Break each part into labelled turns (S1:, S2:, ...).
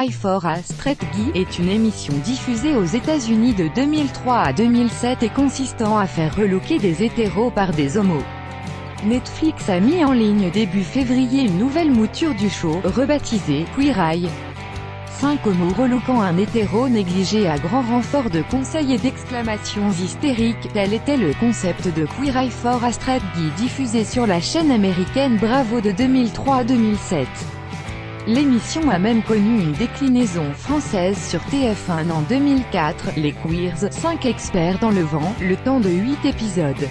S1: Eye for a Straight Guy est une émission diffusée aux États-Unis de 2003 à 2007 et consistant à faire relooker des hétéros par des homos. Netflix a mis en ligne début février une nouvelle mouture du show, rebaptisée Queer Eye. 5 homos relookant un hétéro négligé à grand renfort de conseils et d'exclamations hystériques, tel était le concept de Queer Eye for a Straight Guy diffusé sur la chaîne américaine Bravo de 2003 à 2007. L'émission a même connu une déclinaison française sur TF1 en 2004, les Queers, 5 experts dans le vent, le temps de 8 épisodes.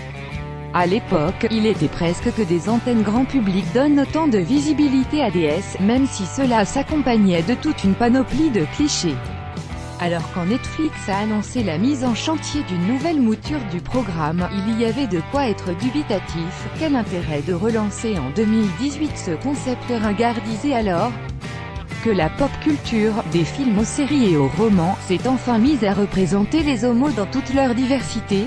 S1: À l'époque, il était presque que des antennes grand public donnent autant de visibilité à DS, même si cela s'accompagnait de toute une panoplie de clichés. Alors quand Netflix a annoncé la mise en chantier d'une nouvelle mouture du programme, il y avait de quoi être dubitatif. Quel intérêt de relancer en 2018 ce concept ringardisé alors que la pop culture, des films aux séries et aux romans, s'est enfin mise à représenter les homos dans toute leur diversité?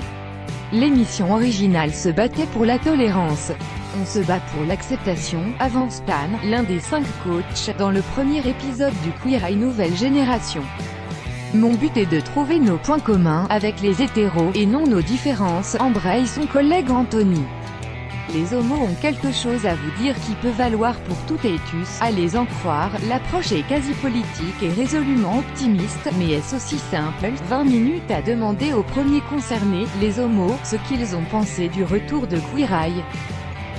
S1: L'émission originale se battait pour la tolérance. On se bat pour l'acceptation, avance Stan, l'un des 5 coachs, dans le premier épisode du Queer Eye Nouvelle Génération. Mon but est de trouver nos points communs avec les hétéros, et non nos différences, embraye son collègue Anthony. Les homos ont quelque chose à vous dire qui peut valoir pour tout et tous, à les en croire, l'approche est quasi politique et résolument optimiste, mais est-ce aussi simple? 20 minutes à demander aux premiers concernés, les homos, ce qu'ils ont pensé du retour de Queer Eye.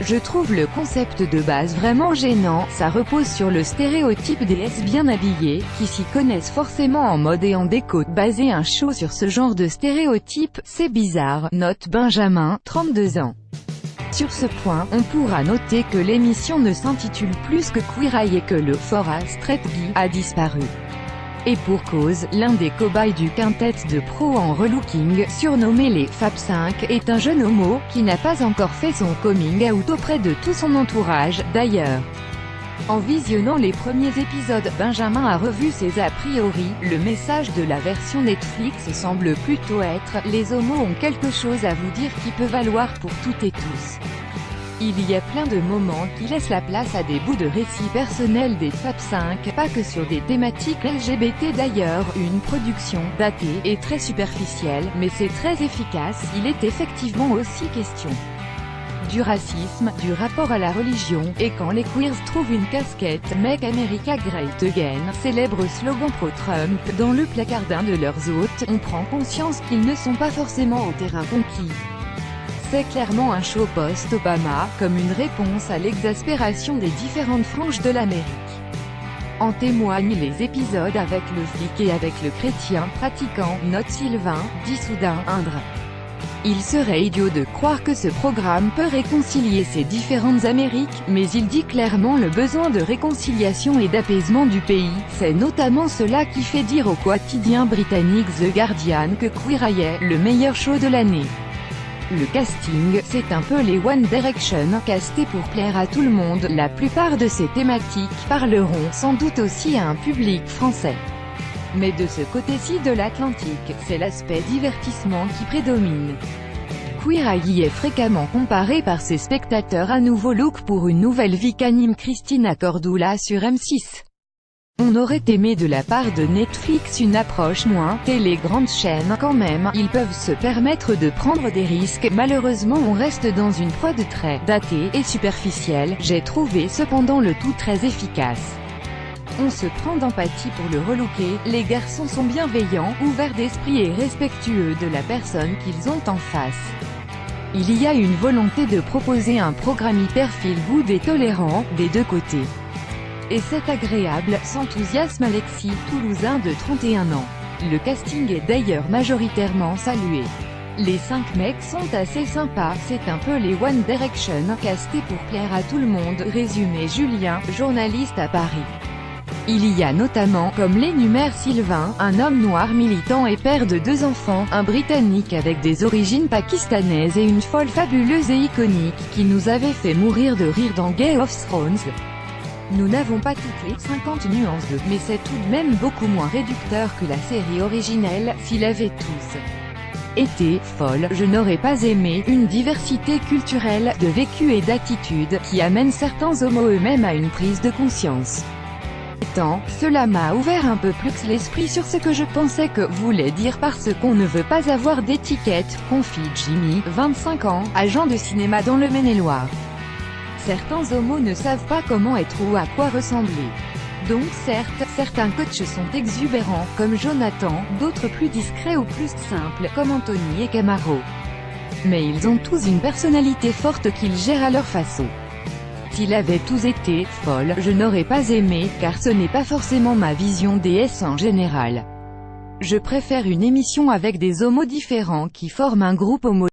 S1: Je trouve le concept de base vraiment gênant, ça repose sur le stéréotype des S bien habillées, qui s'y connaissent forcément en mode et en déco. Baser un show sur ce genre de stéréotype, c'est bizarre, note Benjamin, 32 ans. Sur ce point, on pourra noter que l'émission ne s'intitule plus que Queer Eye et que le For a Straight Guy a disparu. Et pour cause, l'un des cobayes du quintet de pros en relooking, surnommé les Fab 5, est un jeune homo, qui n'a pas encore fait son coming out auprès de tout son entourage, d'ailleurs. En visionnant les premiers épisodes, Benjamin a revu ses a priori. Le message de la version Netflix semble plutôt être « Les homos ont quelque chose à vous dire qui peut valoir pour toutes et tous ». Il y a plein de moments qui laissent la place à des bouts de récits personnels des Fab 5, pas que sur des thématiques LGBT d'ailleurs, une production datée et très superficielle, mais c'est très efficace. Il est effectivement aussi question du racisme, du rapport à la religion, et quand les queers trouvent une casquette « Make America Great Again », célèbre slogan pro-Trump, dans le placard d'un de leurs hôtes, on prend conscience qu'ils ne sont pas forcément au terrain conquis. C'est clairement un show post-Obama, comme une réponse à l'exaspération des différentes franges de l'Amérique. En témoignent les épisodes avec le flic et avec le chrétien pratiquant, note Sylvain, d'Issoudun, Indre. Il serait idiot de croire que ce programme peut réconcilier ces différentes Amériques, mais il dit clairement le besoin de réconciliation et d'apaisement du pays. C'est notamment cela qui fait dire au quotidien britannique The Guardian que Queer Eye est le meilleur show de l'année. Le casting, c'est un peu les One Direction, castés pour plaire à tout le monde. La plupart de ces thématiques parleront sans doute aussi à un public français. Mais de ce côté-ci de l'Atlantique, c'est l'aspect divertissement qui prédomine. Queer Eye est fréquemment comparé par ses spectateurs à Nouveau Look pour une nouvelle vie qu'anime Christina Cordula sur M6. On aurait aimé de la part de Netflix une approche moins les grandes chaînes quand même, ils peuvent se permettre de prendre des risques. Malheureusement on reste dans une prod très datée et superficielle. J'ai trouvé cependant le tout très efficace. On se prend d'empathie pour le relooker, les garçons sont bienveillants, ouverts d'esprit et respectueux de la personne qu'ils ont en face. Il y a une volonté de proposer un programme hyper feel-good et tolérant, des deux côtés. Et c'est agréable, s'enthousiasme Alexis, Toulousain de 31 ans. Le casting est d'ailleurs majoritairement salué. Les 5 mecs sont assez sympas, c'est un peu les One Direction, castés pour plaire à tout le monde, résumé Julien, journaliste à Paris. Il y a notamment, comme l'énumère Sylvain, un homme noir militant et père de 2 enfants, un Britannique avec des origines pakistanaises et une folle fabuleuse et iconique, qui nous avait fait mourir de rire dans Game of Thrones. Nous n'avons pas toutes les 50 nuances de, mais c'est tout de même beaucoup moins réducteur que la série originelle, s'il avait tous été folle, je n'aurais pas aimé, une diversité culturelle, de vécu et d'attitude, qui amène certains homos eux-mêmes à une prise de conscience. Pourtant, cela m'a ouvert un peu plus l'esprit sur ce que je pensais que voulait dire parce qu'on ne veut pas avoir d'étiquette, confie Jimmy, 25 ans, agent de cinéma dans le Maine-et-Loire. Certains homos ne savent pas comment être ou à quoi ressembler. Donc certes, certains coachs sont exubérants, comme Jonathan, d'autres plus discrets ou plus simples, comme Anthony et Camaro. Mais ils ont tous une personnalité forte qu'ils gèrent à leur façon. S'ils avaient tous été folles, je n'aurais pas aimé, car ce n'est pas forcément ma vision des S en général. Je préfère une émission avec des homos différents qui forment un groupe homo.